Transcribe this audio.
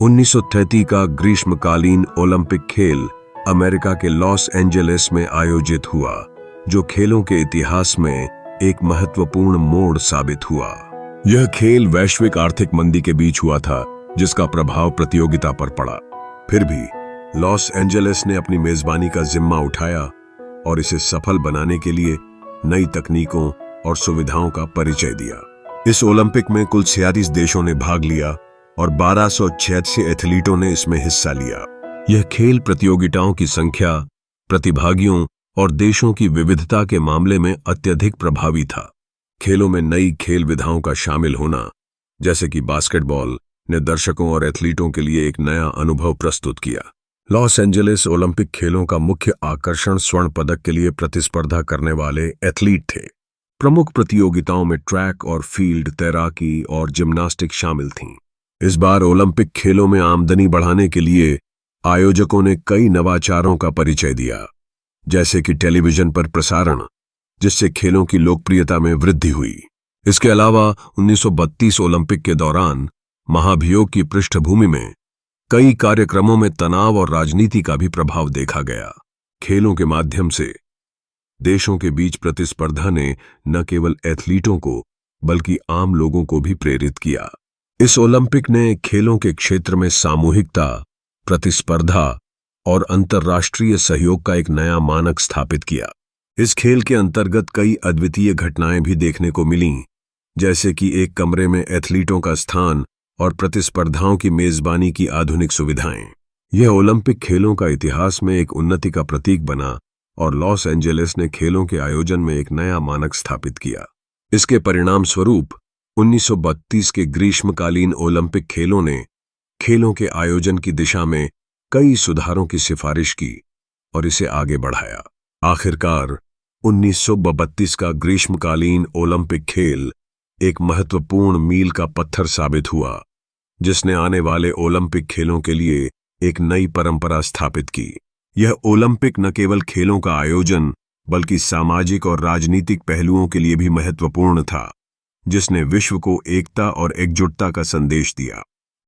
1930 का ग्रीष्मकालीन ओलंपिक खेल अमेरिका के लॉस एंजेलिस में आयोजित हुआ, जो खेलों के इतिहास में एक महत्वपूर्ण मोड़ साबित हुआ। यह खेल वैश्विक आर्थिक मंदी के बीच हुआ था, जिसका प्रभाव प्रतियोगिता पर पड़ा। फिर भी लॉस एंजेलिस ने अपनी मेजबानी का जिम्मा उठाया और इसे सफल बनाने के लिए नई तकनीकों और सुविधाओं का परिचय दिया। इस ओलंपिक में कुल 46 देशों ने भाग लिया और 1286 एथलीटों ने इसमें हिस्सा लिया। यह खेल प्रतियोगिताओं की संख्या, प्रतिभागियों और देशों की विविधता के मामले में अत्यधिक प्रभावी था। खेलों में नई खेल विधाओं का शामिल होना, जैसे कि बास्केटबॉल, ने दर्शकों और एथलीटों के लिए एक नया अनुभव प्रस्तुत किया। लॉस एंजेलिस ओलंपिक खेलों का मुख्य आकर्षण स्वर्ण पदक के लिए प्रतिस्पर्धा करने वाले एथलीट थे। प्रमुख प्रतियोगिताओं में ट्रैक और फील्ड, तैराकी और जिम्नास्टिक शामिल थीं। इस बार ओलंपिक खेलों में आमदनी बढ़ाने के लिए आयोजकों ने कई नवाचारों का परिचय दिया, जैसे कि टेलीविजन पर प्रसारण, जिससे खेलों की लोकप्रियता में वृद्धि हुई। इसके अलावा 1932 ओलंपिक के दौरान महाभियोग की पृष्ठभूमि में कई कार्यक्रमों में तनाव और राजनीति का भी प्रभाव देखा गया। खेलों के माध्यम से देशों के बीच प्रतिस्पर्धा ने न केवल एथलीटों को बल्कि आम लोगों को भी प्रेरित किया। इस ओलंपिक ने खेलों के क्षेत्र में सामूहिकता, प्रतिस्पर्धा और अंतर्राष्ट्रीय सहयोग का एक नया मानक स्थापित किया। इस खेल के अंतर्गत कई अद्वितीय घटनाएं भी देखने को मिलीं, जैसे कि एक कमरे में एथलीटों का स्थान और प्रतिस्पर्धाओं की मेजबानी की आधुनिक सुविधाएं। यह ओलंपिक खेलों का इतिहास में एक उन्नति का प्रतीक बना और लॉस एंजेलिस ने खेलों के आयोजन में एक नया मानक स्थापित किया। इसके परिणाम स्वरूप 1932 के ग्रीष्मकालीन ओलंपिक खेलों ने खेलों के आयोजन की दिशा में कई सुधारों की सिफारिश की और इसे आगे बढ़ाया। आखिरकार 1932 का ग्रीष्मकालीन ओलंपिक खेल एक महत्वपूर्ण मील का पत्थर साबित हुआ, जिसने आने वाले ओलंपिक खेलों के लिए एक नई परंपरा स्थापित की। यह ओलंपिक न केवल खेलों का आयोजन बल्कि सामाजिक और राजनीतिक पहलुओं के लिए भी महत्वपूर्ण था, जिसने विश्व को एकता और एकजुटता का संदेश दिया।